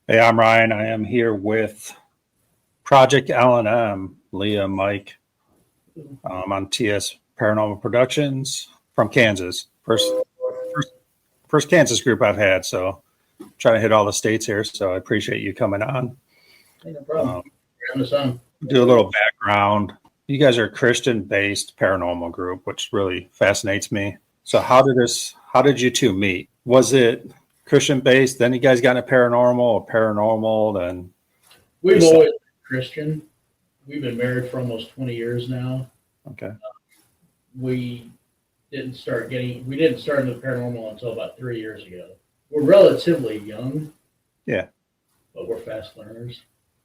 Hey, I'm Ryan. I am here with Project L&M, Leah, Mike, on TS Paranormal Productions from Kansas. First, first Kansas group I've had, so trying to hit all the states here. So I appreciate you coming on. Hey, no problem. Having the sun. Do a little background. You guys are a Christian-based paranormal group, which really fascinates me. So how did you two meet? Was it Christian-based, then you guys got into paranormal, or paranormal, then We've always been Christian. We've been married for almost 20 years now. okay. We we didn't start in the paranormal until about 3 years ago. We're relatively young. Yeah. But we're fast learners.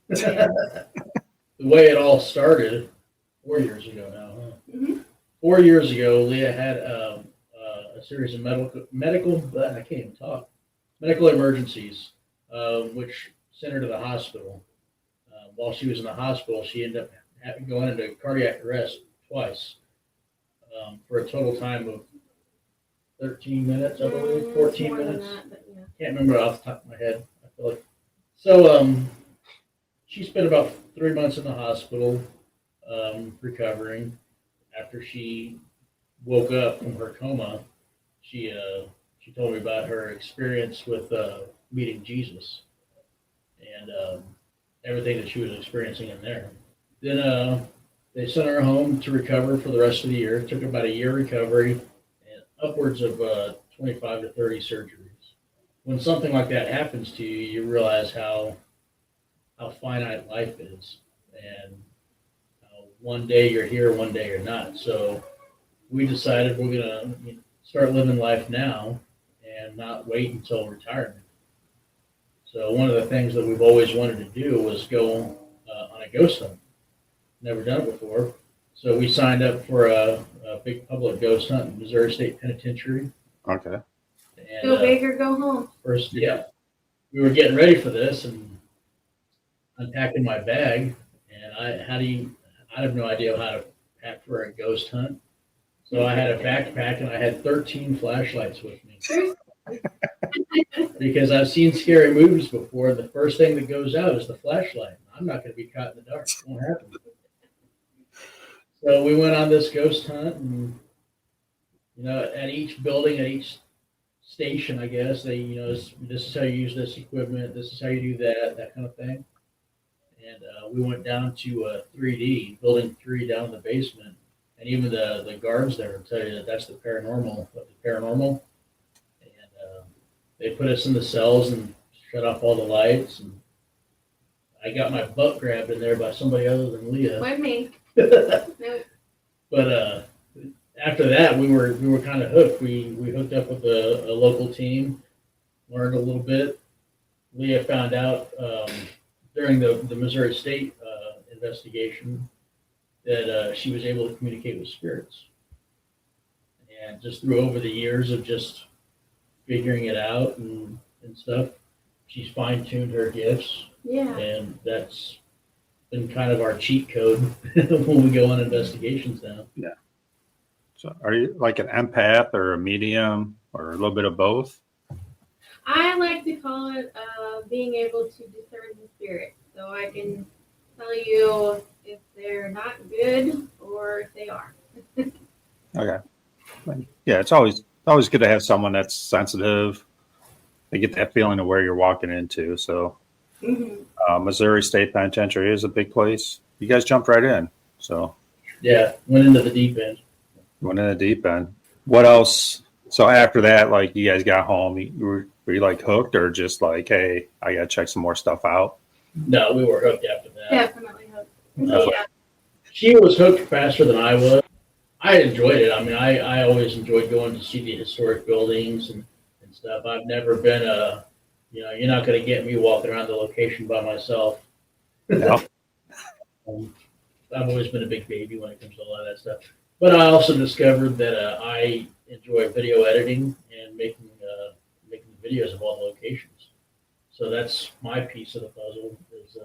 The way it all started 4 years ago now, huh? Mm-hmm. 4 years ago, Leah had a series of I can't even talk, medical emergencies, which sent her to the hospital. While she was in the hospital, she ended up going into cardiac arrest twice for a total time of 13 minutes, I believe, 14 minutes. Yeah. Can't remember off the top of my head. I feel like so. She spent about 3 months in the hospital recovering. After she woke up from her coma, she told me about her experience with meeting Jesus and everything that she was experiencing in there. Then they sent her home to recover for the rest of the year. It took about a year recovery and upwards of 25 to 30 surgeries. When something like that happens to you, you realize how finite life is, and one day you're here, one day you're not. So we decided we're gonna start living life now and not wait until retirement. So one of the things that we've always wanted to do was go on a ghost hunt. Never done it before. So we signed up for a big public ghost hunt in Missouri State Penitentiary. Okay. And, go big or go home. First, yeah. We were getting ready for this and unpacking my bag, and I have no idea how to pack for a ghost hunt. So I had a backpack and I had 13 flashlights with me. Because I've seen scary movies before. The first thing that goes out is the flashlight. I'm not going to be caught in the dark. It won't happen. So we went on this ghost hunt, and at each building, at each station, I guess they, this is how you use this equipment. This is how you do that kind of thing. And we went down to 3D, building 3 down in the basement, and even the guards there will tell you that that's the paranormal. And they put us in the cells and shut off all the lights. And I got my butt grabbed in there by somebody other than Leah. By me. Nope. But after that, we were kind of hooked. We hooked up with a local team, learned a little bit. Leah found out during the Missouri State investigation that she was able to communicate with spirits. And just through over the years of just figuring it out and stuff, she's fine-tuned her gifts. Yeah. And that's been kind of our cheat code when we go on investigations now. Yeah. So are you like an empath or a medium or a little bit of both? I like to call it being able to discern the spirit. So I can tell you if they're not good or if they are. Okay. Yeah, it's always good to have someone that's sensitive. They get that feeling of where you're walking into. So Missouri State Penitentiary is a big place. You guys jumped right in. So yeah, went into the deep end. What else? So after that, like you guys got home, were you like hooked or just like, hey, I gotta check some more stuff out? No, we were hooked after that. Definitely hooked. Yeah. She was hooked faster than I was. I enjoyed it. I mean, I always enjoyed going to see the historic buildings and stuff. I've never been you're not going to get me walking around the location by myself. No. I've always been a big baby when it comes to a lot of that stuff. But I also discovered that I enjoy video editing and making videos of all the locations. So that's my piece of the puzzle is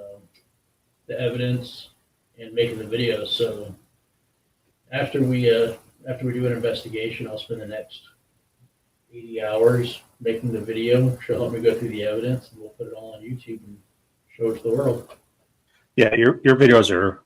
the evidence and making the videos. So after we do an investigation, I'll spend the next 80 hours making the video. She'll help me go through the evidence, and we'll put it all on YouTube and show it to the world. Yeah, your videos are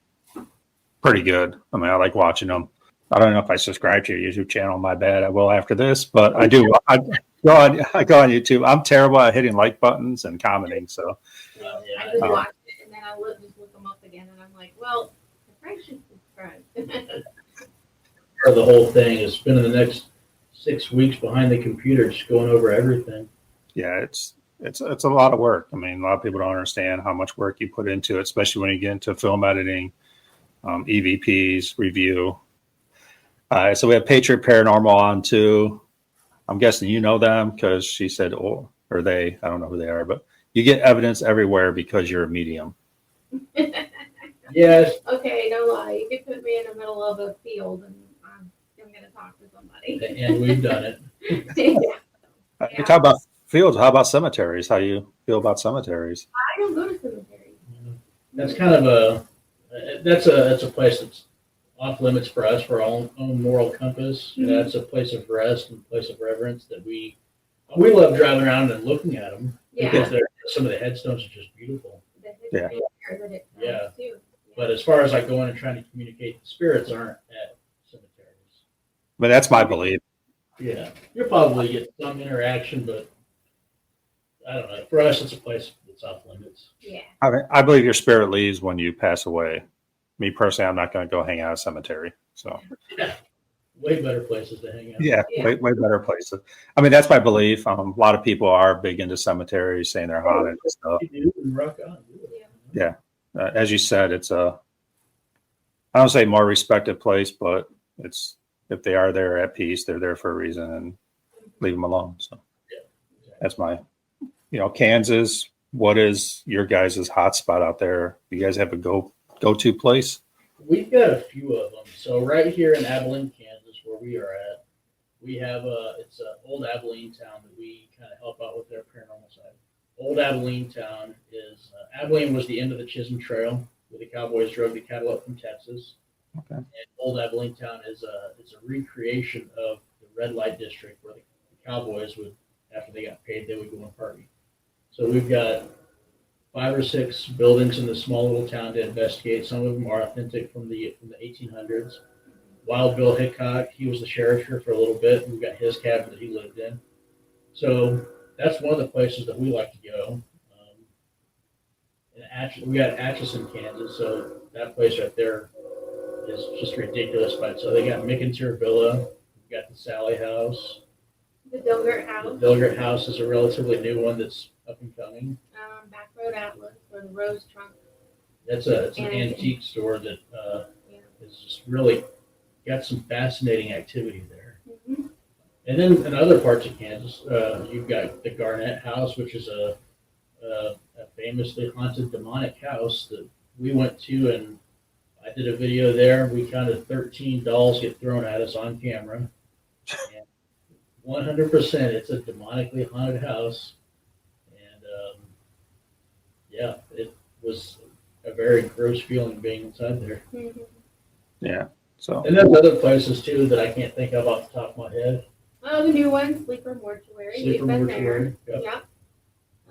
pretty good. I mean, I like watching them. I don't know if I subscribe to your YouTube channel. My bad. I will after this, but I do. I go on YouTube. I'm terrible at hitting like buttons and commenting. So Yeah. I just watch it and then I just look them up again, and I'm like, well, I probably should subscribe. Part of the whole thing is spending the next 6 weeks behind the computer just going over everything. yeah, it's a lot of work. I mean, a lot of people don't understand how much work you put into it, especially when you get into film editing, EVPs, review. So we have Patriot Paranormal on too. I'm guessing you know them because she said, or they, I don't know who they are, but you get evidence everywhere because you're a medium. Yes. Okay, no lie. You could put me in the middle of a field and I'm going to talk to somebody. And we've done it. Yeah. You talk about fields. How about cemeteries? How do you feel about cemeteries? I don't go to cemeteries. That's kind of that's a place that's off limits for us, for our own moral compass. Mhm. That's a place of rest and place of reverence that we love driving around and looking at them Yeah. because some of the headstones are just beautiful. The history there that it Yeah. tells, too. But as far as like going and trying to communicate, the spirits aren't at cemeteries. But that's my belief. Yeah, you'll probably get some interaction, but I don't know. For us, it's a place that's off limits. Yeah. I believe your spirit leaves when you pass away. Me personally, I'm not going to go hang out at a cemetery. So Way better places to hang out. yeah, Yeah. way better places. I mean, that's my belief. A lot of people are big into cemeteries, saying they're haunted and stuff. You do and rock on. Do it. Yeah. As you said, it's I don't say more respected place, but it's, if they are there at peace, they're there for a reason, and leave them alone. So that's my, Kansas. What is your guys' hot spot out there? Do you guys have a go-to place? We've got a few of them. So right here in Abilene, Kansas, where we are at, we have it's an old Abilene town that we kind of help out with their paranormal side. Old Abilene town is Abilene was the end of the Chisholm Trail, where the cowboys drove the cattle up from Texas. Okay. And Old Abilene town is it's a recreation of the red light district, where the cowboys would, after they got paid, they would go and party. So we've got 5 or 6 buildings in this small little town to investigate. Some of them are authentic from the 1800s. Wild Bill Hickok, he was the sheriff here for a little bit, and we've got his cabin that he lived in. So that's one of the places that we like to go. We got Atchison, Kansas, so that place right there is just ridiculous. But so they got McIntyre Villa, we've got the Sally House. The Dilgert The House, Dilgert House is a relatively new one that's up and coming. Back Road Atlas, or the Rose Trunk. It's an Antique. antique store that Yeah. is just really got some fascinating activity there. Mm-hmm. And then in other parts of Kansas, you've got the Garnett House, which is a famously haunted demonic house that we went to, and I did a video there. We counted 13 dolls get thrown at us on camera. And 100%, it's a demonically haunted house. And yeah, it was a very gross feeling being inside there. Mm-hmm. Yeah. So And there's other places too that I can't think of off the top of my head. Oh, the new one, Sleeper Mortuary. Sleeper We've been Mortuary. there. Yep. Yep.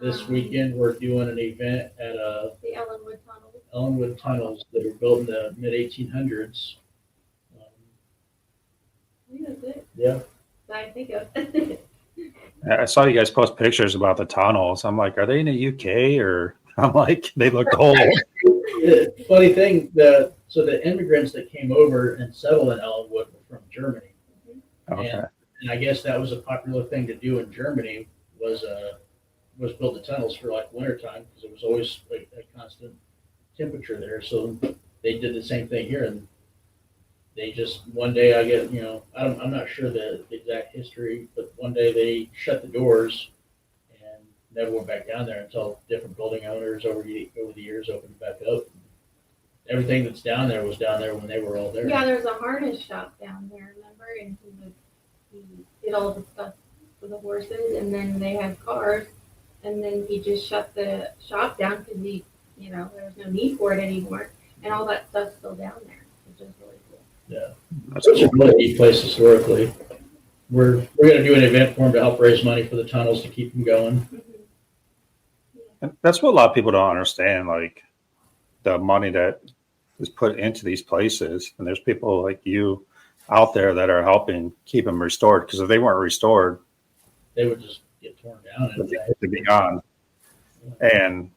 This weekend we're doing an event at The Ellenwood Tunnel. Ellenwood Tunnels that were built in the mid 1800s. I think that's it Yeah, that I think of. I saw you guys post pictures about the tunnels. I'm like, are they in the UK or? I'm like, they looked old. the funny thing, so the immigrants that came over and settled in Ellenwood were from Germany, Okay. and I guess that was a popular thing to do in Germany was build the tunnels for like wintertime because it was always a constant temperature there. So they did the same thing here, and they just one day I'm not sure the exact history, but one day they shut the doors and never went back down there until different building owners over the years opened it back up. Everything that's down there was down there when they were all there. Yeah, there's a harness shop down there, remember? And he did all the stuff for the horses, and then they had cars, and then he just shut the shop down because there was no need for it anymore, and all that stuff's still down there, which is really cool. Yeah, That's it's a cool. really neat place historically. we're going to do an event for them to help raise money for the tunnels to keep them going. And that's what a lot of people don't understand, like the money that is put into these places. And there's people like you out there that are helping keep them restored, because if they weren't restored, They would just get torn down. And they'd be gone. And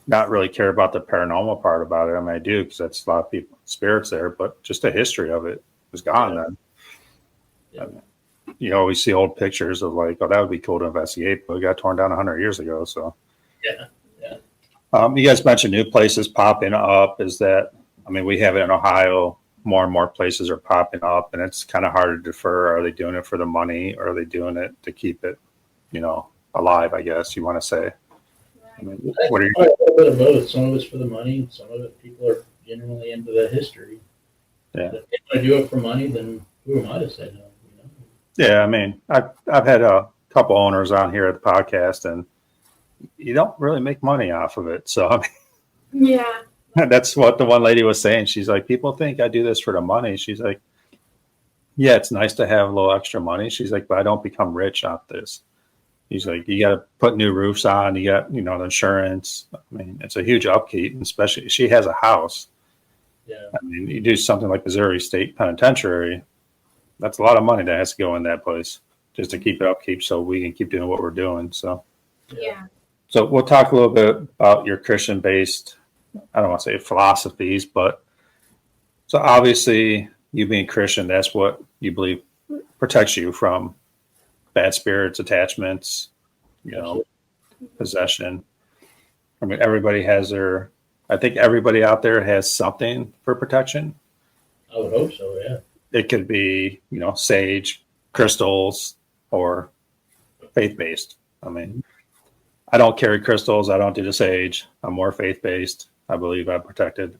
not really care about the paranormal part about it. I mean, I do, because that's a lot of people, spirits there, but just the history of it was gone then. Yeah. I mean, you always see old pictures of like, oh, that would be cool to investigate, but it got torn down 100 years ago. So, Yeah. you guys mentioned new places popping up. Is that, I mean, we have it in Ohio. More and more places are popping up, and it's kind of hard to defer. Are they doing it for the money, or are they doing it to keep it, alive, I guess you want to say? I mean, what are you? A little bit of both. Some of it's for the money, and some of it people are genuinely into the history. Yeah. If they want to do it for money, then who am I to say no? Yeah, I mean, I've had a couple owners on here at the podcast, and you don't really make money off of it. So, I mean, Yeah. that's what the one lady was saying. She's like, people think I do this for the money. She's like, yeah, it's nice to have a little extra money. She's like, but I don't become rich off this. He's like, you got to put new roofs on. You got, the insurance. I mean, it's a huge upkeep, and especially she has a house. Yeah. I mean, you do something like Missouri State Penitentiary, that's a lot of money that has to go in that place just to keep it upkeep so we can keep doing what we're doing. So, Yeah. so we'll talk a little bit about your Christian-based, I don't want to say philosophies, but so obviously you being Christian, that's what you believe protects you from bad spirits, attachments, possession. I mean, I think everybody out there has something for protection. I would hope so. Yeah. It could be, sage, crystals, or faith-based. I mean, I don't carry crystals. I don't do the sage. I'm more faith-based. I believe I'm protected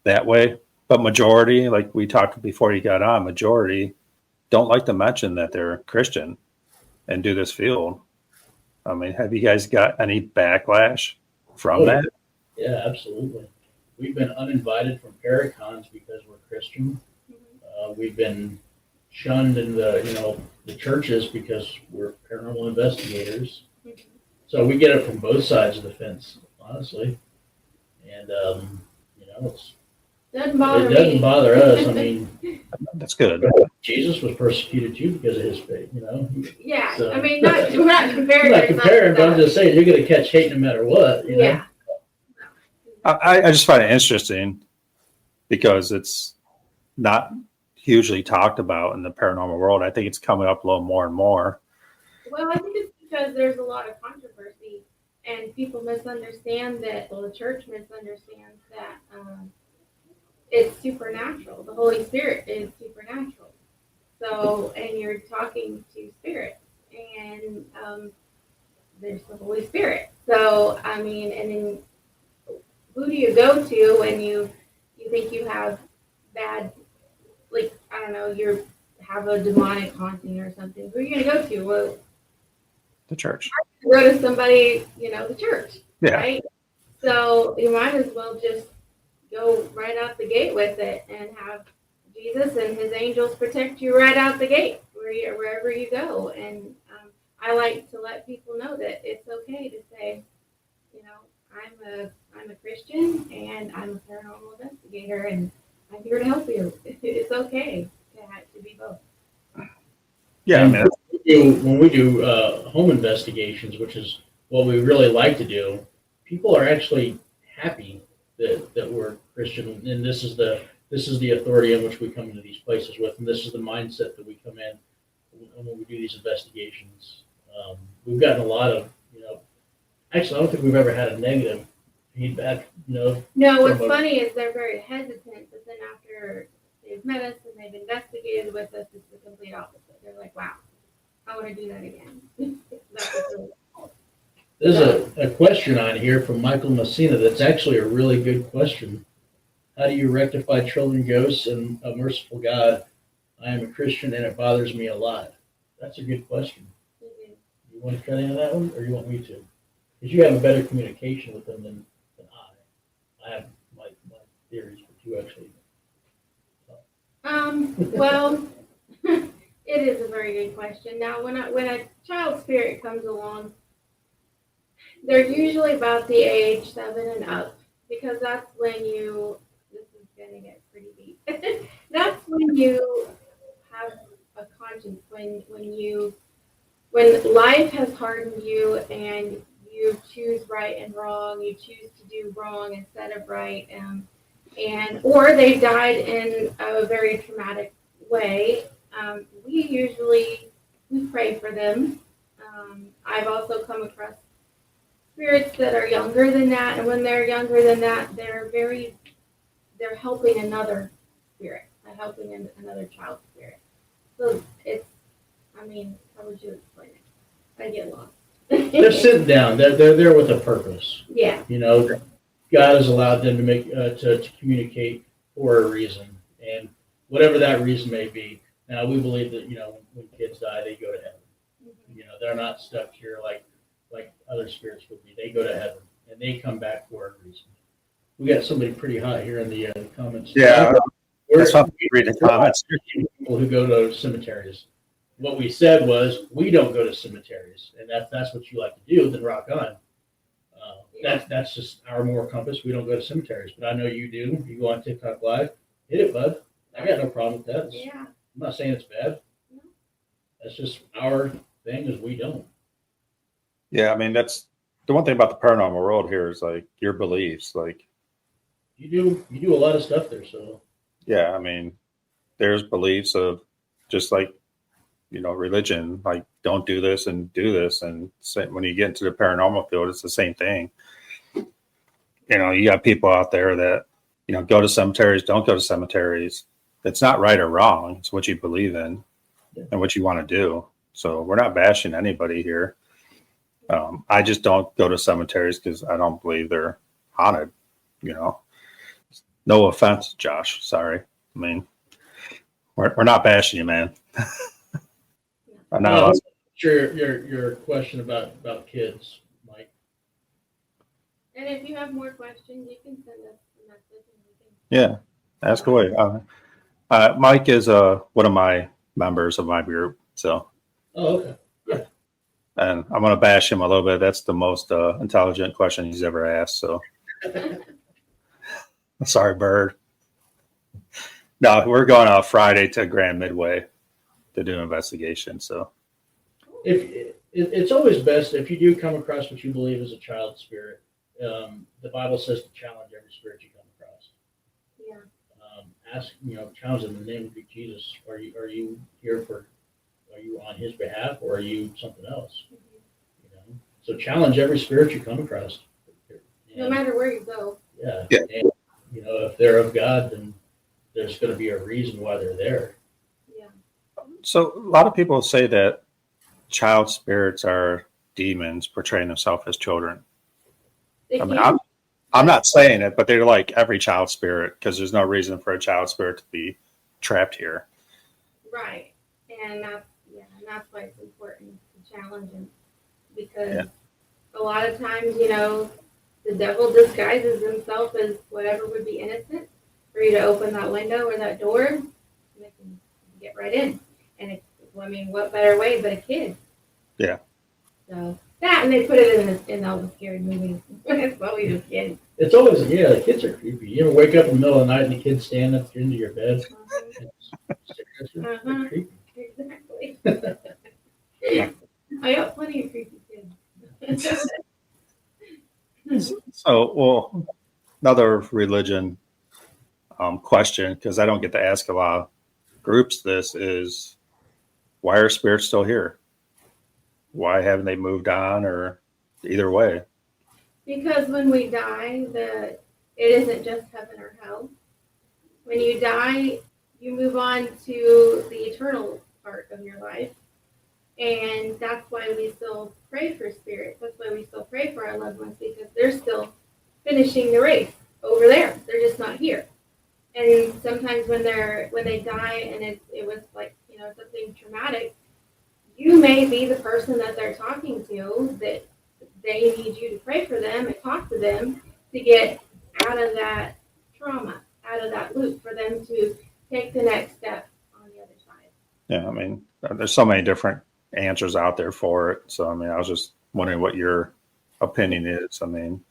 that way. But majority, like we talked before you got on, majority don't like to mention that they're Christian and do this field. I mean, have you guys got any backlash from that? Yeah, absolutely. We've been uninvited from Paracons because we're Christian. We've been shunned in the churches because we're paranormal investigators. So we get it from both sides of the fence, honestly. And Doesn't it bother doesn't me. bother us. I mean, That's good. Jesus was persecuted too because of his faith. Yeah. So- I mean, we're not comparing. I'm not ourselves comparing, to but I'm that. just saying you're going to catch hate no matter what. Yeah. I just find it interesting because it's not hugely talked about in the paranormal world. I think it's coming up a little more and more. Well, I think it's because there's a lot of controversy and people misunderstand that, well, the church misunderstands that it's supernatural. The Holy Spirit is supernatural. So, and you're talking to spirits, and there's the Holy Spirit. So, I mean, and then who do you go to when you think you have bad, like, I don't know, you have a demonic haunting or something? Who are you going to go to? Well, The church. go to somebody, the church, Yeah. right? So you might as well just go right out the gate with it and have Jesus and his angels protect you right out the gate wherever you go. And I like to let people know that it's okay to say, I'm a Christian and I'm a paranormal investigator and I'm here to help you. It's okay to be both. Yeah. I And mean, when we do home investigations, which is what we really like to do, people are actually happy that we're Christian, and this is the authority in which we come into these places with, and this is the mindset that we come in when we do these investigations. We've gotten a lot of, actually, I don't think we've ever had a negative feedback. No, what's funny is they're very hesitant, but then after they've met us and they've investigated with us, it's the complete opposite. They're like, wow, I want to do that again. That was really cool. There's a question on here from Michael Messina that's actually a really good question. How do you rectify children ghosts and a merciful God? I am a Christian and it bothers me a lot. That's a good question. Mhm. You want to cut into that one, or you want me to? Because you have a better communication with them than I. I have my theories, but you actually. Well, It is a very good question. Now, when a child spirit comes along, they're usually about the age 7 and up, because that's when you. This is gonna get pretty deep. That's when you have a conscience. When life has hardened you and you choose right and wrong, you choose to do wrong instead of right, and or they died in a very traumatic way. We pray for them. I've also come across spirits that are younger than that, and when they're younger than that, they're helping another spirit, helping another child spirit. So it's, I mean, how would you explain it? I get lost. They're sitting down. They're there with a purpose. Yeah. You know, God has allowed them to make to communicate for a reason, and whatever that reason may be. Now we believe that when kids die, they go to heaven. Mm-hmm. They're not stuck here like other spirits would be. They go to heaven and they come back for a reason. We got somebody pretty hot here in the comments. Yeah, that's what we read the comments. People who go to cemeteries. What we said was we don't go to cemeteries, and that's what you like to do. Then rock on. That's just our moral compass. We don't go to cemeteries, but I know you do. You go on TikTok Live, hit it, bud. I got no problem with that. Yeah. I'm not saying it's bad. No. That's just our thing. Is we don't. Yeah, I mean, that's the one thing about the paranormal world here is like your beliefs. Like, You do a lot of stuff there, so yeah, I mean, there's beliefs of just like, religion, like don't do this and do this. And when you get into the paranormal field, it's the same thing. You got people out there that, go to cemeteries, don't go to cemeteries. It's not right or wrong. It's what you believe in and what you want to do. So we're not bashing anybody here. I just don't go to cemeteries because I don't believe they're haunted. No offense, Josh. Sorry. I mean, we're not bashing you, man. I'm not. Sure, your question about kids, Mike. And if you have more questions, you can send us a message and we can. Yeah, ask away. Mike is one of my members of my group, so. Oh, okay. Yeah. And I'm going to bash him a little bit. That's the most intelligent question he's ever asked. So, sorry, Bird. No, we're going out Friday to Grand Midway to do an investigation. So, It's always best if you do come across what you believe is a child spirit. The Bible says to challenge every spirit you come across. Yeah. Challenge in the name of Jesus. Are you here for? Are you on His behalf, or are you something else? Mm-hmm. So challenge every spirit you come across. No matter where you go. Yeah. And, if they're of God, then there's going to be a reason why they're there. Yeah. So a lot of people say that child spirits are demons portraying themselves as children. I'm not saying it, but they're like every child spirit because there's no reason for a child spirit to be trapped here. Right. And that's why it's important to challenge them, because a lot of times, the devil disguises himself as whatever would be innocent for you to open that window or that door and they can get right in. And what better way but a kid? Yeah. So that, and they put it in all the scary movies. It's always a kid. It's always, the kids are creepy. You ever wake up in the middle of the night and the kids stand up into your bed? Uh-huh. Creepy. Exactly. I got plenty of creepy kids. So, well, another religion question, because I don't get to ask a lot of groups this, is why are spirits still here? Why haven't they moved on, or either way? Because when we die, it isn't just heaven or hell. When you die, you move on to the eternal part of your life. And that's why we still pray for spirits. That's why we still pray for our loved ones, because they're still finishing the race over there. They're just not here. And sometimes when they die and it was like, something traumatic, you may be the person that they're talking to, that they need you to pray for them and talk to them to get out of that trauma, out of that loop, for them to take the next step on the other side. Yeah, I mean, there's so many different answers out there for it. So, I mean, I was just wondering what your opinion is. I mean,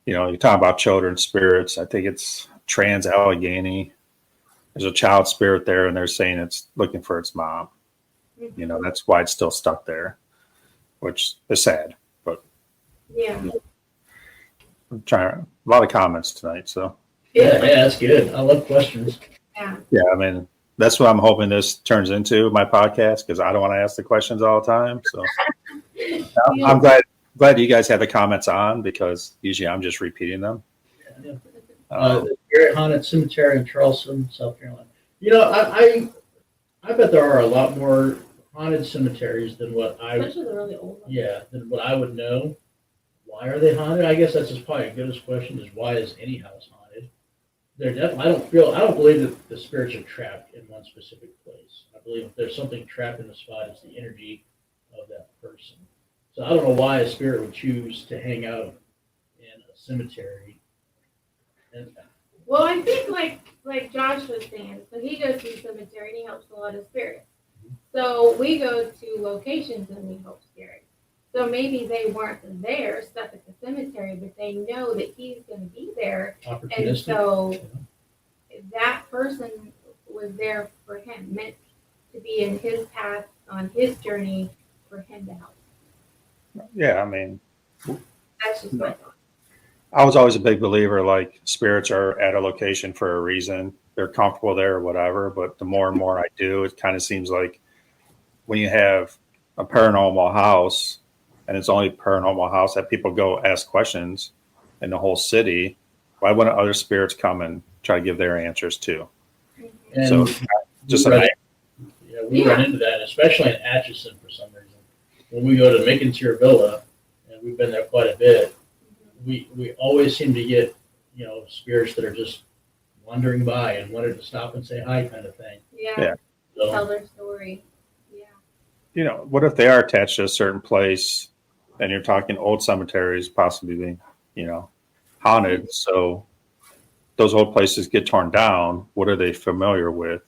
you talk about children's spirits. I think it's trans Allegheny. There's a child spirit there, and they're saying it's looking for its mom. That's why it's still stuck there, which is sad. But Yeah. I'm trying a lot of comments tonight. So, Yeah, that's good. I love questions. Yeah. I mean, that's what I'm hoping this turns into my podcast because I don't want to ask the questions all the time. So I'm glad you guys have the comments on because usually I'm just repeating them. Yeah. The Garrett Haunted Cemetery in Charleston, South Carolina. I bet there are a lot more haunted cemeteries than what Especially the really old ones. than what I would know. Why are they haunted? I guess that's just probably a good question is why is any house haunted? They're definitely. I don't believe that the spirits are trapped in one specific place. I believe if there's something trapped in the spot, it's the energy of that person. So I don't know why a spirit would choose to hang out in a cemetery. And Well, I think like Josh was saying, so he goes to the cemetery and he helps a lot of spirits. So we go to locations and we help spirits. So maybe they weren't there, stuck at the cemetery, but they know that he's going to be there, and opportunistic. so that person was there for him, meant to be in his path on his journey for him to help. Yeah, I mean, That's just my thought. I was always a big believer like spirits are at a location for a reason. They're comfortable there or whatever. But the more and more I do, it kind of seems like when you have a paranormal house and it's only a paranormal house that people go ask questions in the whole city, why wouldn't other spirits come and try to give their answers too? And So just we run into that, especially in Atchison for some reason. When we go to McIntyre Villa, and we've been there quite a bit, we always seem to get, spirits that are just wandering by and wanted to stop and say hi kind of thing. Yeah. So, Tell their story. Yeah. What if they are attached to a certain place and you're talking old cemeteries possibly being, haunted. So those old places get torn down. What are they familiar with?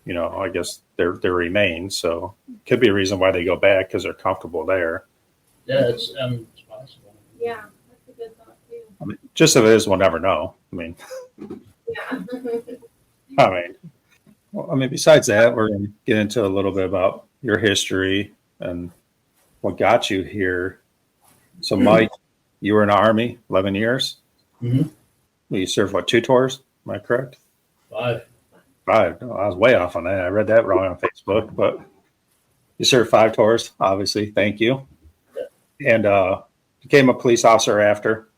I guess their remains. So it could be a reason why they go back because they're comfortable there. Yeah, it's possible. Yeah, that's a good thought too. I mean, just if it is, we'll never know. Yeah. Besides that, we're going to get into a little bit about your history and what got you here. So, Mike, you were in the Army 11 years. Mm-hmm. You served, 2 tours? Am I correct? 5. 5. Oh, I was way off on that. I read that wrong on Facebook, but you served 5 tours, obviously. Thank you. And became a police officer after.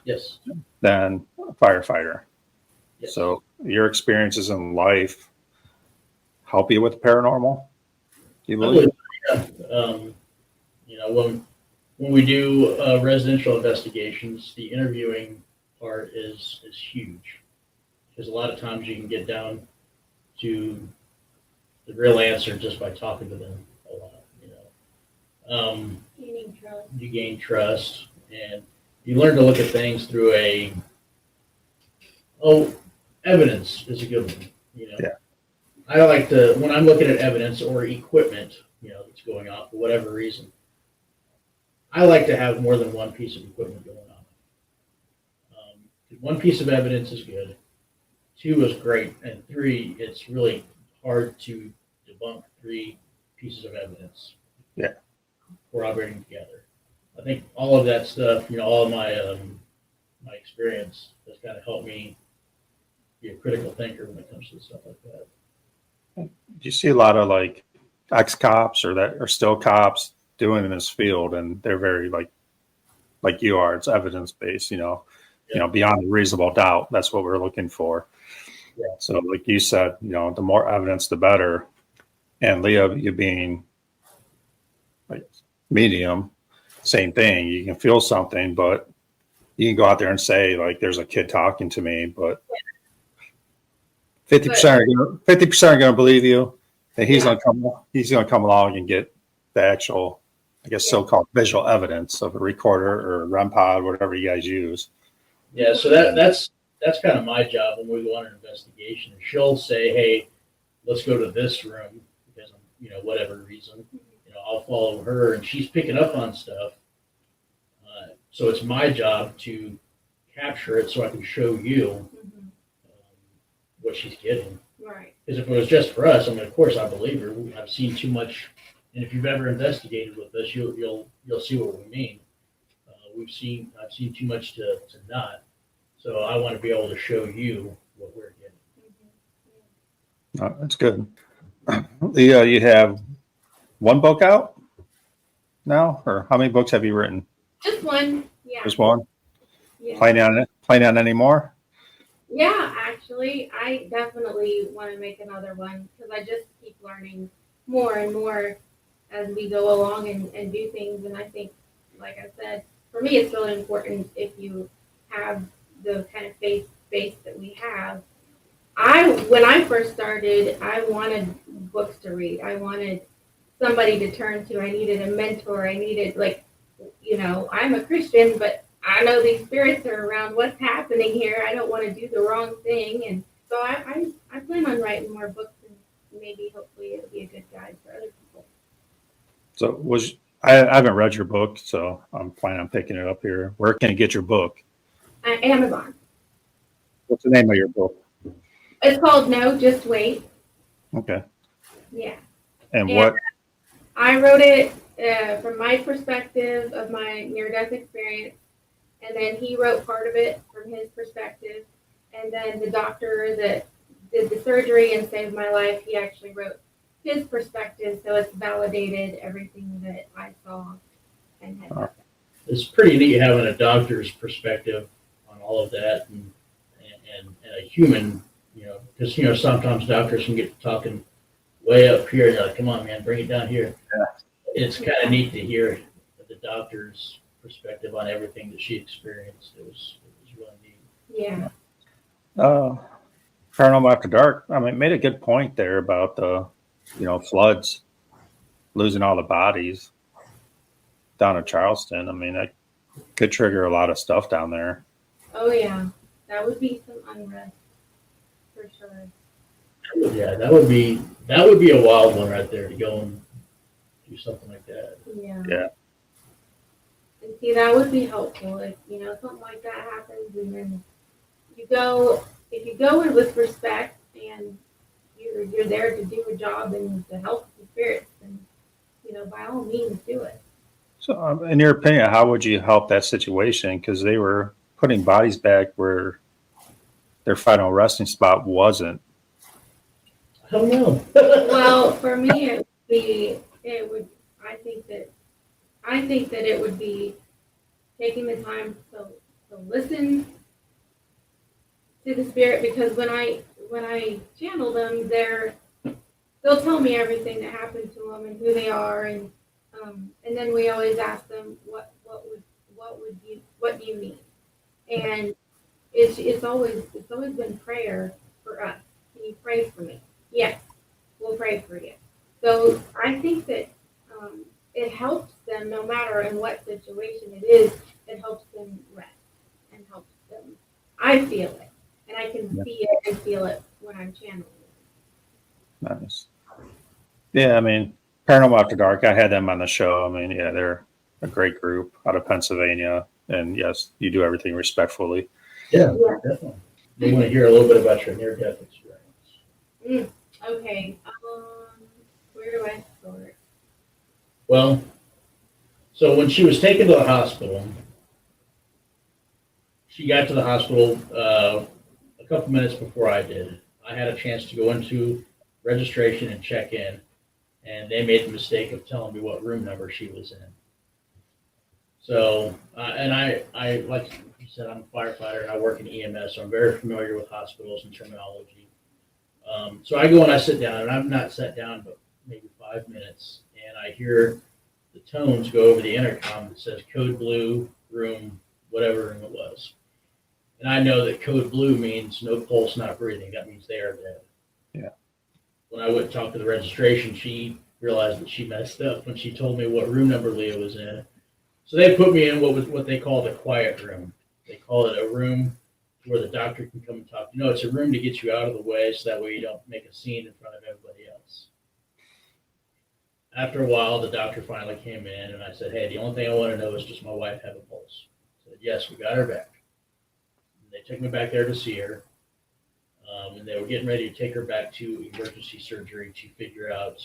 Yes. Then a firefighter. Yes. So your experiences in life help you with the paranormal? You believe? When we do residential investigations, the interviewing part is huge because a lot of times you can get down to the real answer just by talking to them a lot. Gaining trust. You gain trust and you learn to look at things through evidence is a good one. Yeah. I like to, when I'm looking at evidence or equipment, that's going off for whatever reason, I like to have more than one piece of equipment going on. One piece of evidence is good. 2 is great. And 3, it's really hard to debunk 3 pieces of evidence. Yeah. Corroborating together. I think all of that stuff, all of my experience has kind of helped me be a critical thinker when it comes to stuff like that. Do you see a lot of ex-cops or still cops doing in this field, and they're very like you are. It's evidence-based, beyond a reasonable doubt. That's what we're looking for. Yeah. So like you said, the more evidence, the better. And Leah, you being medium, same thing. You can feel something, but you can go out there and say there's a kid talking to me, but 50% are going to believe you, and he's going to come along and get the actual, so-called visual evidence of a recorder or a REM pod, whatever you guys use. Yeah, so that's kind of my job when we go on an investigation. She'll say, "Hey, let's go to this room because whatever reason, I'll follow her, and she's picking up on stuff. So it's my job to capture it so I can show you what she's getting. Right. Because if it was just for us, I mean, of course I believe her. I've seen too much, and if you've ever investigated with us, you'll see what we mean. I've seen too much to not. So I want to be able to show you what we're getting. That's good. Leah, you have one book out now, or how many books have you written? Just one. Yeah. Just one. Yeah. Planning on any more? Yeah, actually, I definitely want to make another one because I just keep learning more and more as we go along and do things. And I think, like I said, for me, it's really important if you have the kind of faith base that we have. When I first started, I wanted books to read. I wanted somebody to turn to. I needed a mentor. I needed, I'm a Christian, but I know these spirits are around. What's happening here? I don't want to do the wrong thing. And so I plan on writing more books, and maybe hopefully it'll be a good guide for other people. So I haven't read your book, so I'm planning on picking it up here. Where can you get your book? Amazon. What's the name of your book? It's called No, Just Wait. Okay. Yeah. And what? I wrote it from my perspective of my near-death experience, and then he wrote part of it from his perspective, and then the doctor that did the surgery and saved my life, he actually wrote his perspective, so it's validated everything that I saw and had done. It's pretty neat having a doctor's perspective on all of that, and a human, because sometimes doctors can get talking way up here, and they're like, "Come on, man, bring it down here." Yeah. It's kind of neat to hear the doctor's perspective on everything that she experienced. It was really neat. Yeah. Paranormal After Dark. I mean, it made a good point there about the, floods, losing all the bodies down in Charleston. I mean, that could trigger a lot of stuff down there. Oh yeah, that would be some unrest for sure. Yeah, that would be a wild one right there to go and do something like that. Yeah. Yeah. And see, that would be helpful if something like that happens, and then if you go in with respect and you're there to do a job and to help the spirits, then by all means do it. So, in your opinion, how would you help that situation? Because they were putting bodies back where their final resting spot wasn't. I don't know. Well, for me, I think that it would be taking the time to listen to the spirit, because when I channel them, they'll tell me everything that happened to them and who they are, and then we always ask them what do you need, and it's always been prayer for us. Can you pray for me? Yes, we'll pray for you. So I think that it helps them no matter in what situation it is. It helps them rest and helps them. I feel it, and I can see it and feel it when I'm channeling it. Nice. Yeah, I mean, Paranormal After Dark, I had them on the show. I mean, yeah, they're a great group out of Pennsylvania. And yes, you do everything respectfully. Yeah, definitely. We want to hear a little bit about your near-death experience. Okay. Where do I start? Well, so when she was taken to the hospital, she got to the hospital a couple minutes before I did. I had a chance to go into registration and check in, and they made the mistake of telling me what room number she was in. So, and I like you said, I'm a firefighter and I work in EMS, so I'm very familiar with hospitals and terminology. So I go and I sit down, and I've not sat down but maybe 5 minutes, and I hear the tones go over the intercom that says code blue, room, whatever room it was. And I know that code blue means no pulse, not breathing. That means they are dead. Yeah. When I went and talked to the registration, she realized that she messed up when she told me what room number Leah was in. So they put me in what they call the quiet room. They call it a room where the doctor can come and talk. It's a room to get you out of the way so that way you don't make a scene in front of everybody else. After a while, the doctor finally came in, and I said, "Hey, the only thing I want to know is, does my wife have a pulse?" He said, "Yes, we got her back." And they took me back there to see her, and they were getting ready to take her back to emergency surgery to figure out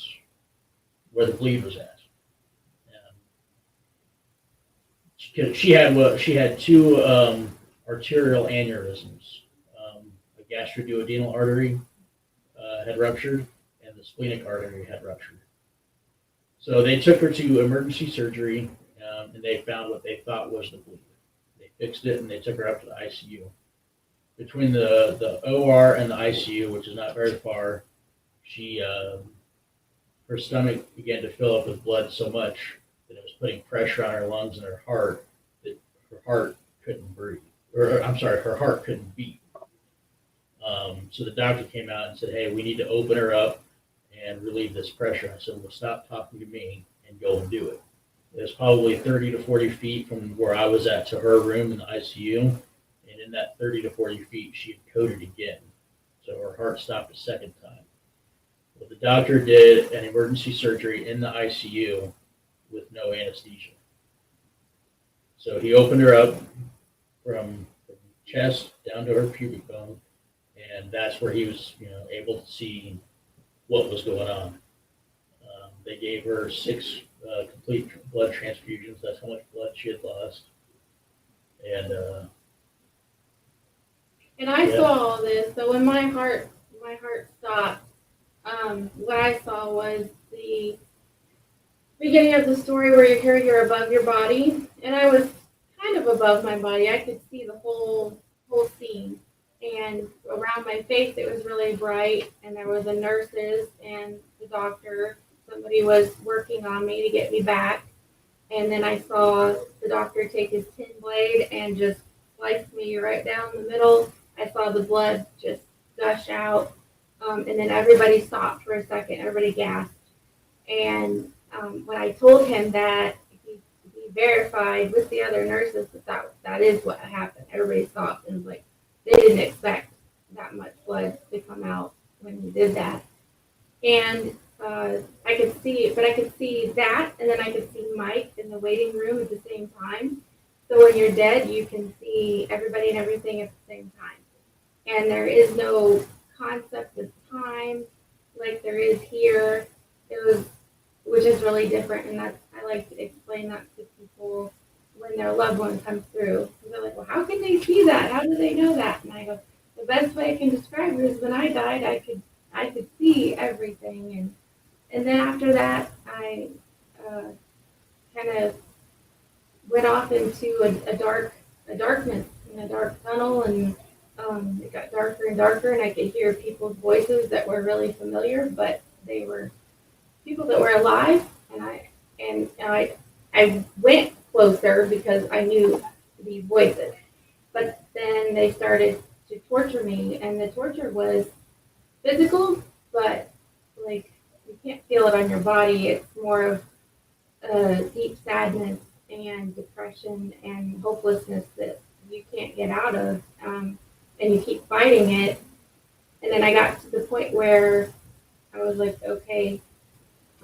where the bleed was at. She had two arterial aneurysms. A gastroduodenal artery had ruptured, and the splenic artery had ruptured. So they took her to emergency surgery, and they found what they thought was the bleed. They fixed it, and they took her up to the ICU. Between the OR and the ICU, which is not very far, her stomach began to fill up with blood so much that it was putting pressure on her lungs and her heart that her heart couldn't breathe. Her heart couldn't beat. So the doctor came out and said, "Hey, we need to open her up and relieve this pressure." I said, "Well, stop talking to me and go and do it." It was probably 30 to 40 feet from where I was at to her room in the ICU. And in that 30 to 40 feet, she had coded again. So her heart stopped a second time. Well, the doctor did an emergency surgery in the ICU with no anesthesia. So he opened her up from chest down to her pubic bone, and that's where he was, able to see what was going on. They gave her 6 complete blood transfusions. That's how much blood she had lost. And I saw all this. So when my heart stopped, what I saw was the beginning of the story where you're above your body, and I was kind of above my body. I could see the whole scene, and around my face it was really bright, and there were the nurses and the doctor. Somebody was working on me to get me back, and then I saw the doctor take his tin blade and just slice me right down the middle. I saw the blood just gush out, and then everybody stopped for a second. Everybody gasped, and when I told him that, he verified with the other nurses that is what happened. Everybody stopped and was like, they didn't expect that much blood to come out when he did that. And I could see that, and then I could see Mike in the waiting room at the same time. So when you're dead, you can see everybody and everything at the same time. And there is no concept of time like there is here. Which is really different, and I like to explain that to people when their loved one comes through. They're like, "Well, how can they see that? How do they know that?" And I go, "The best way I can describe it is when I died, I could see everything." And then after that, I kind of went off into a darkness in a dark tunnel, and it got darker and darker, and I could hear people's voices that were really familiar, but they were people that were alive, and I went closer because I knew these voices. But then they started to torture me, and the torture was physical, but like you can't feel it on your body. It's more of deep sadness and depression and hopelessness that you can't get out of, and you keep fighting it. And then I got to the point where I was like, okay,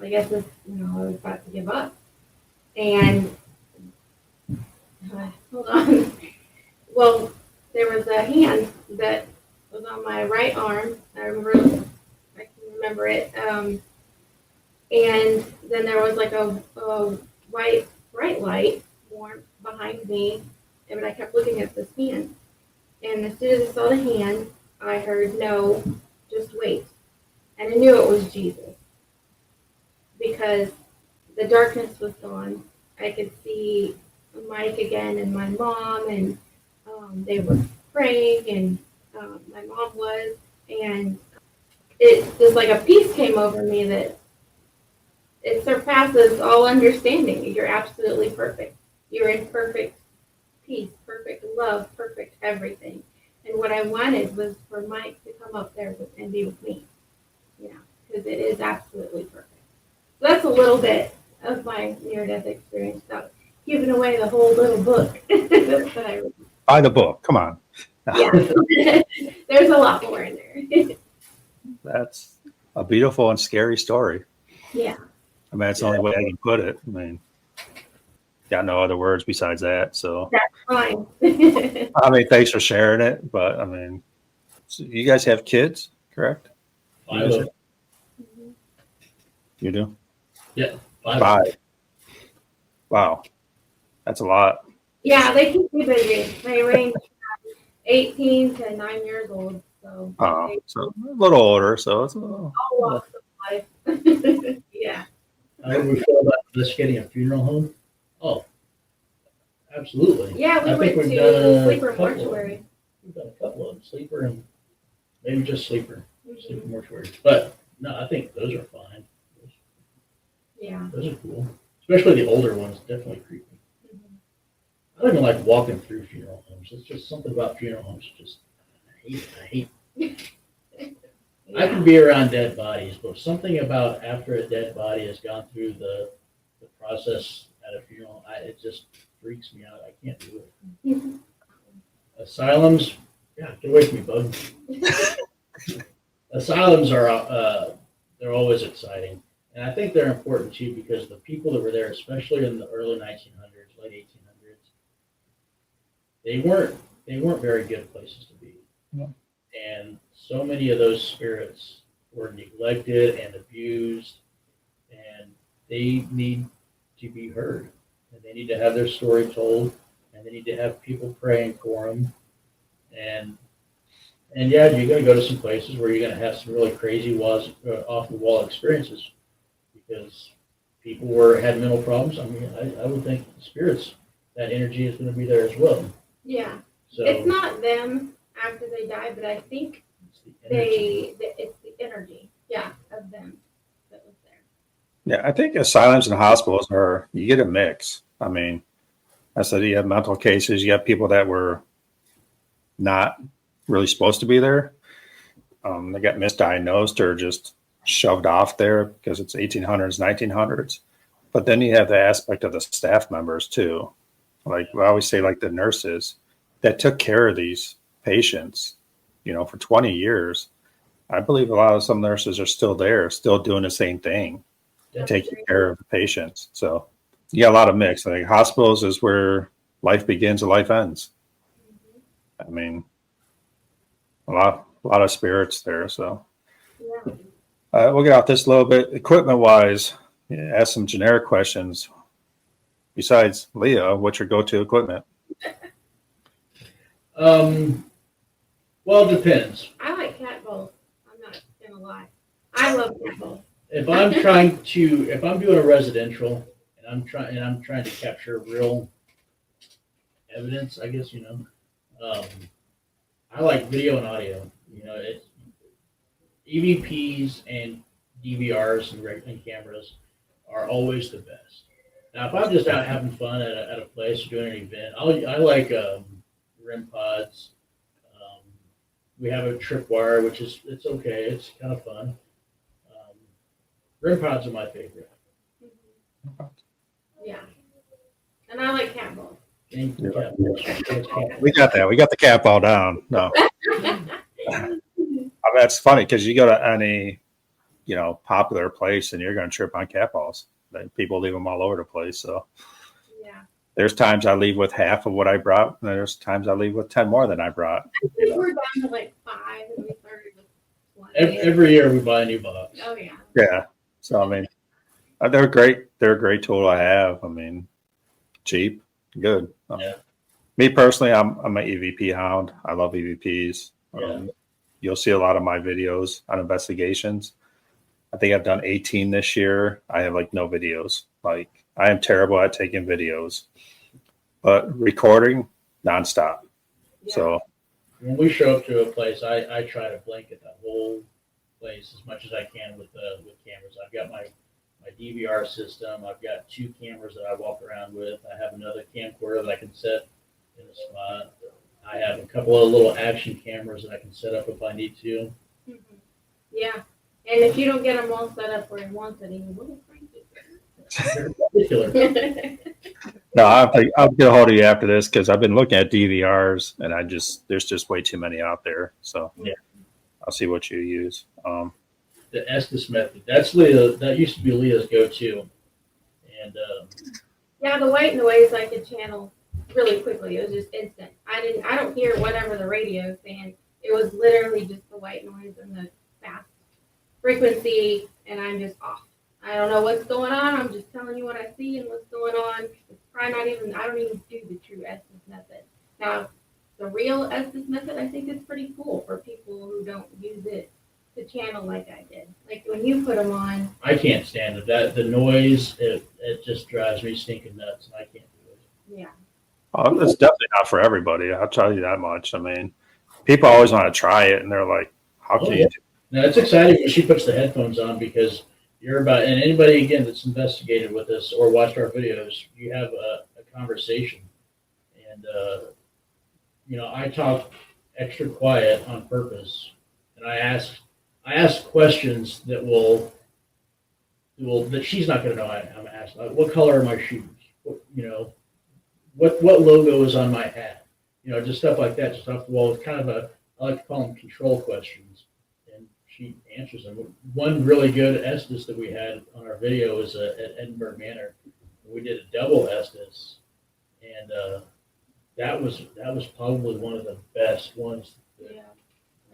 I guess I was about to give up. And hold on. Well, there was a hand that was on my right arm. I can remember it. And then there was like a white bright light warm behind me, but I kept looking at this hand. And as soon as I saw the hand, I heard, "No, just wait." And I knew it was Jesus, because the darkness was gone. I could see Mike again and my mom, and they were praying, and my mom was, and it just like a peace came over me that it surpasses all understanding. You're absolutely perfect. You're in perfect peace, perfect love, perfect everything. And what I wanted was for Mike to come up there and be with me, because it is absolutely perfect. So that's a little bit of my near-death experience without giving away the whole little book. Buy the book. Come on. Yeah, there's a lot more in there. That's a beautiful and scary story. Yeah. I mean, that's the only way I can put it. I mean, got no other words besides that. So, That's fine. I mean, thanks for sharing it. But I mean, so you guys have kids, correct? 5 of them. You do? Yeah, 5. Five. Wow. That's a lot. Yeah, they keep me busy. They range from 18 to 9 years old. So, So a little older. So it's a little. all walks of life. Yeah. How do we feel about this getting a funeral home? Oh, absolutely. Yeah, we I went think we've to done a Sleeper couple of Mortuary. We've done a couple of them, sleeper and maybe just sleeper mortuary. But no, I think those are fine. Yeah. Those are cool, especially the older ones. Definitely creepy. I don't even like walking through funeral homes. It's just something about funeral homes. Just I hate it. I can be around dead bodies, but something about after a dead body has gone through the process at a funeral, it just freaks me out. I can't do it. Asylums, yeah, get away from me, bud. Asylums are they're always exciting, and I think they're important too because the people that were there, especially in the early 1900s, late 1800s, they weren't very good places to be. Yeah. And so many of those spirits were neglected and abused, and they need to be heard, and they need to have their story told, and they need to have people praying for them. And yeah, you're going to go to some places where you're going to have some really crazy off the wall experiences because people had mental problems. I mean, I would think the spirits, that energy is going to be there as well. Yeah. So It's not them after they die, but I think it's the energy, yeah, of them that was there. Yeah, I think asylums and hospitals you get a mix. I mean, I said you have mental cases, you have people that were not really supposed to be there. They got misdiagnosed or just shoved off there because it's 1800s, 1900s. But then you have the aspect of the staff members too. Like I always say, like the nurses that took care of these patients, for 20 years. I believe a lot of some nurses are still there, still doing the same thing, taking care of the patients. So you got a lot of mix. Like hospitals is where life begins and life ends. I mean, a lot of spirits there. So Yeah. we'll get off this a little bit. Equipment wise, ask some generic questions. Besides Leah, what's your go-to equipment? Well, it depends. I like cat balls. I'm not gonna lie. I love cat balls. If I'm doing a residential and I'm trying to capture real evidence, I guess, I like video and audio. It's EVPs and DVRs and cameras are always the best. Now, if I'm just out having fun at a place or doing an event, I like REM pods. We have a tripwire, which it's okay. It's kind of fun. REM pods are my favorite. Yeah. And I like cat balls. And We got that. We got the cap all down. No, that's funny because you go to any, popular place and you're going to trip on cat balls. People leave them all over the place. So Yeah. there's times I leave with half of what I brought, and there's times I leave with 10 more than I brought. I think we're down to like 5 and we started with 1. every year we buy a new box. Oh yeah. Yeah. So I mean, they're great. They're a great tool I have. I mean, cheap, good. Yeah. Me personally, I'm an EVP hound. I love EVPs. Yeah. You'll see a lot of my videos on investigations. I think I've done 18 this year. I have no videos. I am terrible at taking videos, but recording nonstop. Yeah. So When we show up to a place, I try to blanket the whole place as much as I can with cameras. I've got my DVR system. I've got 2 cameras that I walk around with. I have another camcorder that I can set in a spot. I have a couple of little action cameras that I can set up if I need to. Mhm. Yeah. And if you don't get them all set up where you want it, you will They're particular. no, I'll get a hold of you after this because I've been looking at DVRs and there's just way too many out there. So Yeah. I'll see what you use. the Estes method. That's Leah. That used to be Leah's go-to. And Yeah, the white noise I could channel really quickly. It was just instant. I don't hear whatever the radio is saying. It was literally just the white noise and the fast frequency, and I'm just off. I don't know what's going on. I'm just telling you what I see and what's going on. It's probably not even, I don't even do the true Estes method. Now, the real Estes method, I think is pretty cool for people who don't use it to channel like I did. Like when you put them on. I can't stand it. That the noise, it just drives me stinking nuts, and I can't do it. Yeah. Oh, it's definitely not for everybody. I'll tell you that much. I mean, people always want to try it, and they're like, "How can you do?" Now it's exciting when she puts the headphones on because you're about, and anybody again that's investigated with us or watched our videos, you have a conversation, and I talk extra quiet on purpose, and I ask questions that that she's not going to know. I'm asking, like, what color are my shoes? What logo is on my hat? Just stuff like that, just off the wall. It's kind of I like to call them control questions, and she answers them. One really good Estes that we had on our video was at Edinburgh Manor. We did a double Estes, and that was probably one of the best ones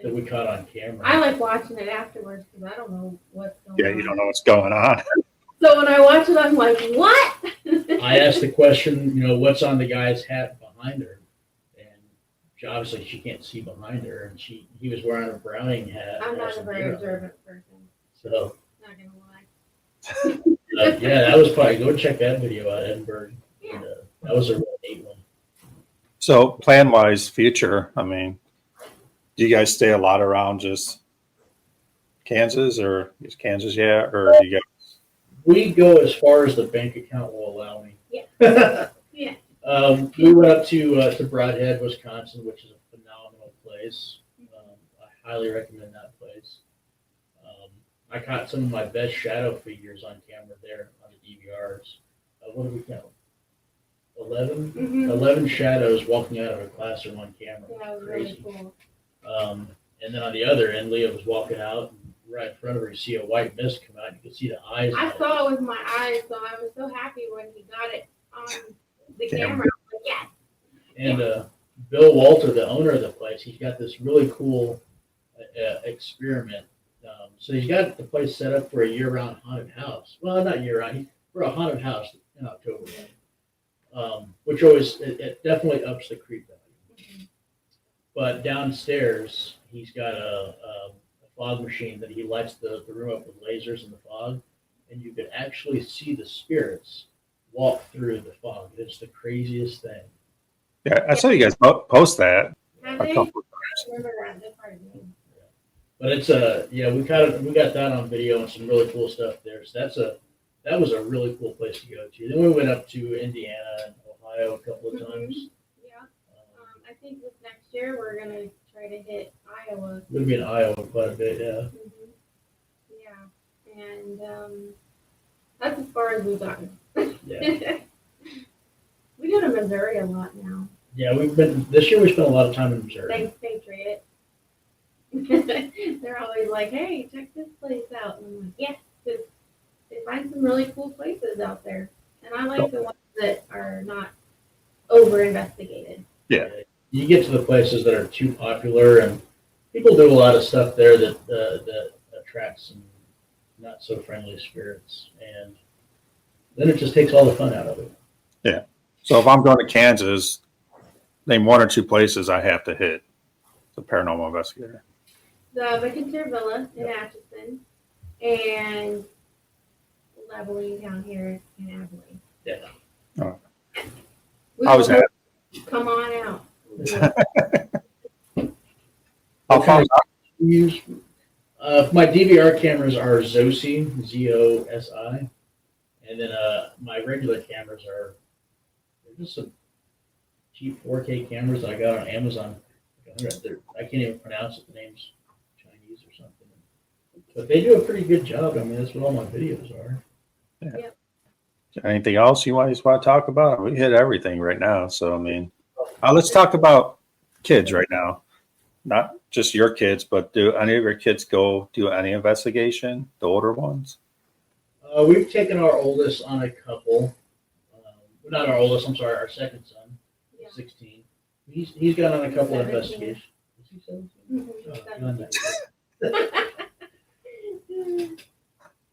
that we caught on camera. I like watching it afterwards because I don't know what's going on. Yeah, you don't know what's going on. So when I watch it, I'm like, what? I asked the question, what's on the guy's hat behind her, and obviously she can't see behind her, and he was wearing a Browning hat. I'm not a very observant person. So Not gonna lie. yeah, that was probably, go check that video out, Edinburgh. Yeah. And, that was a real neat one. So, plan-wise, future. I mean, do you guys stay a lot around just Kansas, or is Kansas yet, or do you guys? We go as far as the bank account will allow me. Yeah. Yeah. We went up to Broadhead, Wisconsin, which is a phenomenal place. I highly recommend that place. I caught some of my best shadow figures on camera there on the DVRs. What did we count? 11? Mm-hmm. 11 shadows walking out of a classroom on camera. Yeah, it was Crazy. really cool. And then on the other end, Leah was walking out, and right in front of her, you see a white mist come out. You can see the eyes. I saw it with my eyes, so I was so happy when he got it on the camera. I was like, yes. And Bill Walter, the owner of the place, he's got this really cool experiment. So he's got the place set up for a year-round haunted house. Well, not year-round, for a haunted house in October, which always it definitely ups the creep value. Mm-hmm. But downstairs, he's got a fog machine that he lights the room up with lasers in the fog, and you can actually see the spirits walk through the fog. It's the craziest thing. Yeah, I saw you guys post that Have a they? couple of I remember that part of the name. But it's we got that on video and some really cool stuff there. So that was a really cool place to go to. Then we went up to Indiana and Ohio a couple of times. Yeah. I think this next year we're gonna try to hit Iowa. We'll be in Iowa quite a bit, yeah. Yeah, and that's as far as we've gotten. Yeah. We go to Missouri a lot now. Yeah, this year we spent a lot of time in Missouri. Thanks, Patriot. They're always like, hey, check this place out. And I'm like, yes, because they find some really cool places out there. And I like the ones that are not over investigated. Yeah. You get to the places that are too popular, and people do a lot of stuff there that attracts some not so friendly spirits, and then it just takes all the fun out of it. Yeah. So if I'm going to Kansas, name one or two places I have to hit. The paranormal investigator. The Vacantier Villa in Atchison and Leveling down here in Abilene. Yeah. Oh. We I was will happy. come on out. How far is Use my DVR cameras are Zosi, Zosi, and then my regular cameras they're just some cheap 4K cameras that I got on Amazon. I can't even pronounce it. The name's Chinese or something, but they do a pretty good job. I mean, that's what all my videos are. Yeah. Yep. anything else you want to talk about? We hit everything right now. So, I mean, let's talk about kids right now. not just your kids, but do any of your kids go do any investigation, the older ones? We've taken our oldest on a couple. Not our oldest, I'm sorry, our second son, Yeah. 16. He's gone on a couple of 17. investigations. Is he 17? Mhm, Oh, 17.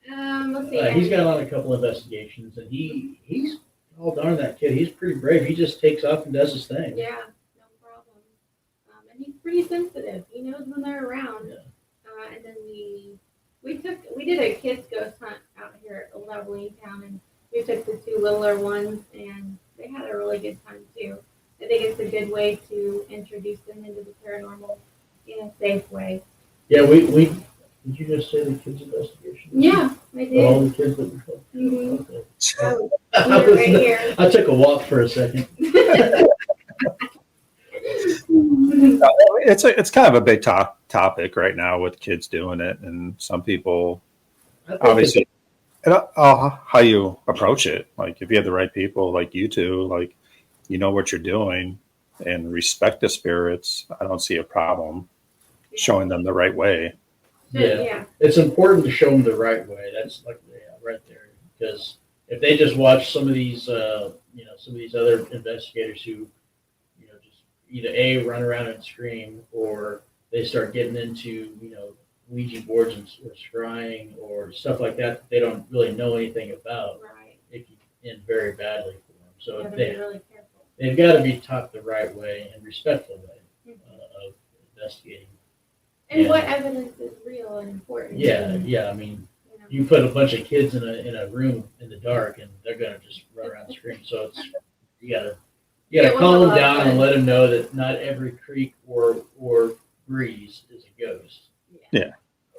God, Let's see. he's gone on a couple of investigations, and he's oh darn that kid. He's pretty brave. He just takes off and does his thing. Yeah, no problem. And he's pretty sensitive. He knows when they're around. Yeah. And then we did a kids ghost hunt out here at Lovely Town, and we took the two littler ones, and they had a really good time too. I think it's a good way to introduce them into the paranormal in a safe way. Yeah, we did you just say the kids investigation? Yeah, I did. All the kids that we took. Mhm. Okay. Oh, I you're right here. I took a walk for a second. It's kind of a big topic right now with kids doing it, and some people I think obviously how you approach it. Like if you have the right people, like you two, like you know what you're doing, and respect the spirits. I don't see a problem showing them the right way. Yeah. it's important to show them the right way. That's like right there, because if they just watch some of these, some of these other investigators who, just either run around and scream, or they start getting into, Ouija boards or scrying or stuff like that they don't really know anything about, Right. it can end very badly for them. So You have to be really careful. they've got to be taught the right way and respectful way of investigating. And Yeah. what evidence is real and important? Yeah. I mean, You know. you put a bunch of kids in a room in the dark, and they're gonna just run around and scream. So you gotta It was calm a them lot down of and fun. let them know that not every creak or breeze is a ghost.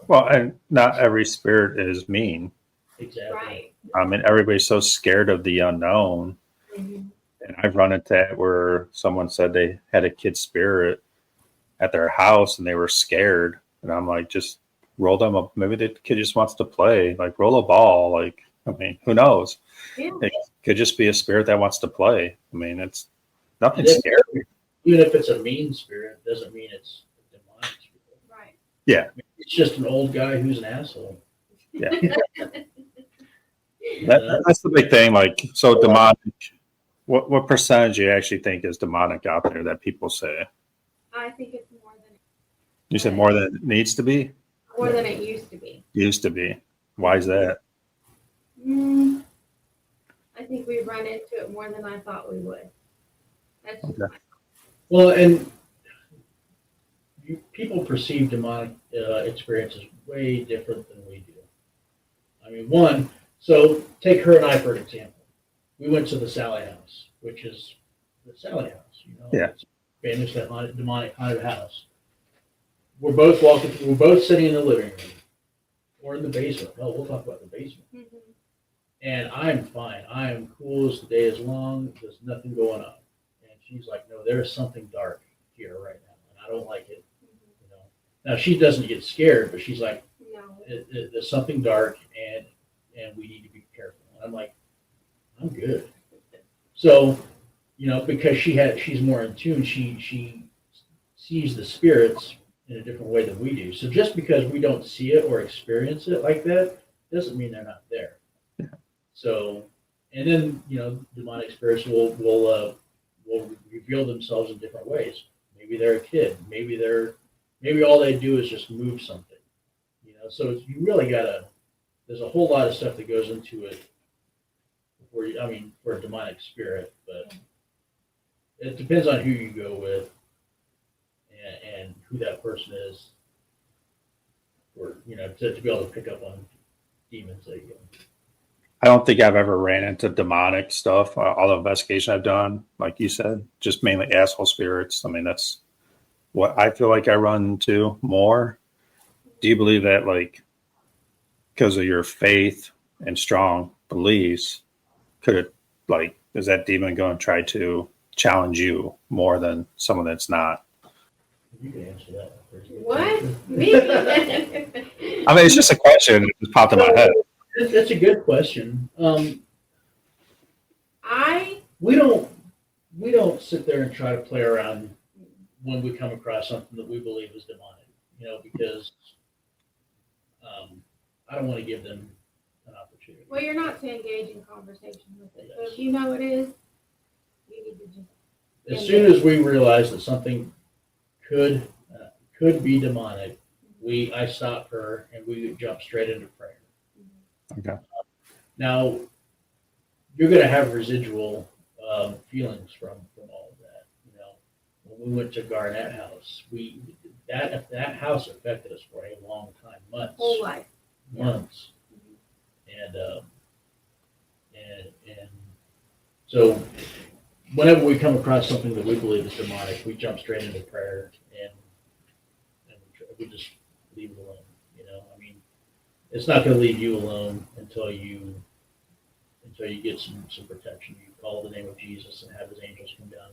Well, and not every spirit is mean. Exactly. Right. I mean, everybody's so scared of the unknown. Mhm. And I've run into that where someone said they had a kid spirit at their house and they were scared. And I'm like, just roll them up. Maybe the kid just wants to play. Like, roll a ball. Like, I mean, who knows? Yeah. It could just be a spirit that wants to play. I mean, it's nothing And if- scary. Even if it's a mean spirit, doesn't mean it's a demonic spirit. Right. Yeah. It's just an old guy who's an asshole. That's the big thing. Like, so demonic. What percentage do you actually think is demonic out there that people say? I think it's more than You said more than it needs to be? it used to be. Used to be. Why is that? I think we run into it more than I thought we would. That's just Okay. Well, and people perceive demonic experiences way different than we do. I mean, so take her and I for an example. We went to the Sally House, which is the Sally House. Yeah. It's a famously demonic haunted house. We're both sitting in the living room or in the basement. No, we'll talk about the basement. Mhm. And I'm fine. I am cool as the day is long. There's nothing going on. And she's like, no, there is something dark here right now, and I don't like it. Now she doesn't get scared, but she's like, No. there's something dark, and we need to be careful. And I'm like, I'm good. So, because she's more in tune, she sees the spirits in a different way than we do. So just because we don't see it or experience it like that doesn't mean they're not there. Yeah. So, and then demonic spirits will reveal themselves in different ways. Maybe they're a kid. Maybe all they do is just move something. So you really there's a whole lot of stuff that goes into it for a demonic spirit, but it depends on who you go with and who that person is, or to be able to pick up on demons. I don't think I've ever ran into demonic stuff. All the investigation I've done, like you said, just mainly asshole spirits. I mean, that's what I feel like I run into more. Do you believe that, like, because of your faith and strong beliefs, could it, like, is that demon going to try to challenge you more than someone that's not? You can answer that first. What? Me? I mean, it's just a question. It just popped in my head. That's a good question. We don't sit there and try to play around when we come across something that we believe is demonic, because I don't want to give them an opportunity. Well, you're not to engage in conversation with it. So Yes. if you know it is, you need to just. As soon as we realize that something could be demonic, I stop her and we jump straight into prayer. Okay. Now, you're going to have residual feelings from all of that. When we went to Garnett House, that house affected us for a long time, months. Whole life. Months. And so whenever we come across something that we believe is demonic, we jump straight into prayer and we just leave it alone. It's not going to leave you alone until you get some protection. You call the name of Jesus and have his angels come down.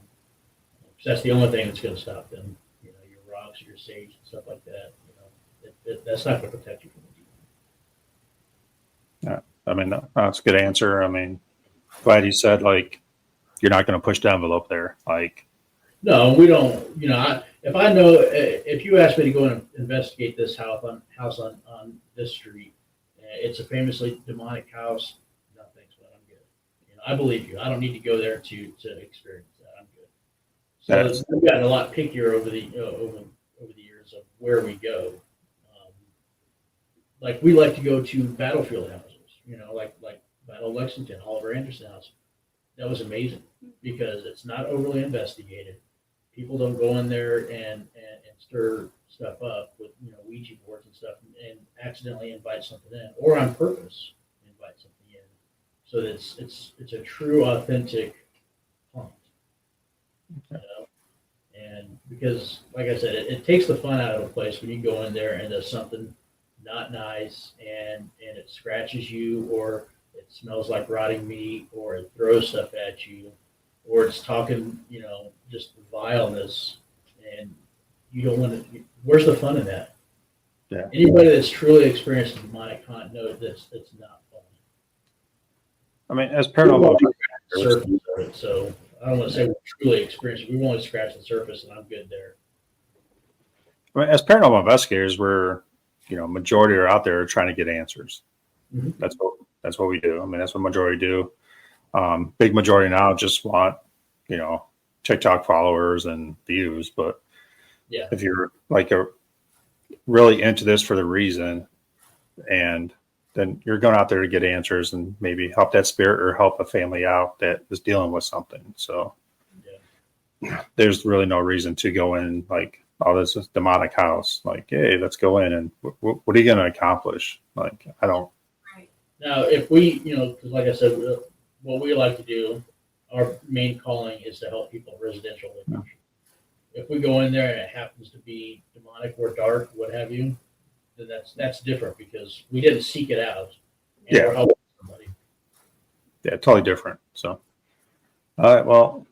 That's the only thing that's going to stop them. Your rocks, your sage, and stuff like that. That's not going to protect you from the demon. I mean, that's a good answer. I mean, glad you said you're not going to push the envelope there. No, we don't. If you ask me to go and investigate this house on this street, it's a famously demonic house. No thanks, but I'm good. I believe you. I don't need to go there to experience that. I'm good. So we've gotten a lot pickier over the years of where we go. We like to go to battlefield houses. Like Battle of Lexington, Oliver Anderson House. That was amazing because it's not overly investigated. People don't go in there and stir stuff up with Ouija boards and stuff and accidentally invite something in, or on purpose invite something in. So that it's a true, authentic haunt. And because, like I said, it takes the fun out of a place when you go in there and there's something not nice and it scratches you, or it smells like rotting meat, or it throws stuff at you, or it's talking, just vileness, and you don't want to. Where's the fun in that? Yeah. Anybody that's truly experienced a demonic haunt knows that's not fun. I mean, as paranormal, Surface of it, so I don't want to say we're truly experienced. We've only scratched the surface, and I'm good there. I mean, as paranormal investigators, we're majority are out there trying to get answers. Mm-hmm. That's what we do. I mean, that's what majority do. Big majority now just want TikTok followers and views, but yeah, if you're really into this for the reason, and then you're going out there to get answers and maybe help that spirit or help a family out that is dealing with something. So there's really no reason to go in this is demonic house. Hey, let's go in and what are you going to accomplish? I don't. Right. Now, if we, because like I said, what we like to do, our main calling is to help people residential living. If we go in there and it happens to be demonic or dark, what have you, then that's different because we didn't seek it out. And we're helping somebody. Yeah, totally different. So, all right. Well,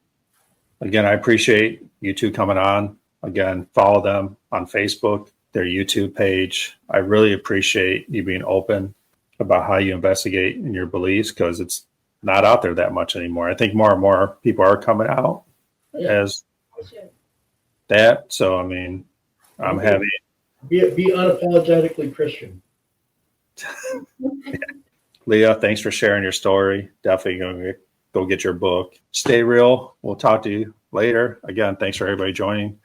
again, I appreciate you two coming on. Again, follow them on Facebook, their YouTube page. I really appreciate you being open about how you investigate in your beliefs because it's not out there that much anymore. I think more and more people are coming out as that. So, I mean, I'm happy. Be unapologetically Christian. Leah, thanks for sharing your story. Definitely going to go get your book. Stay real. We'll talk to you later. Again, thanks for everybody joining.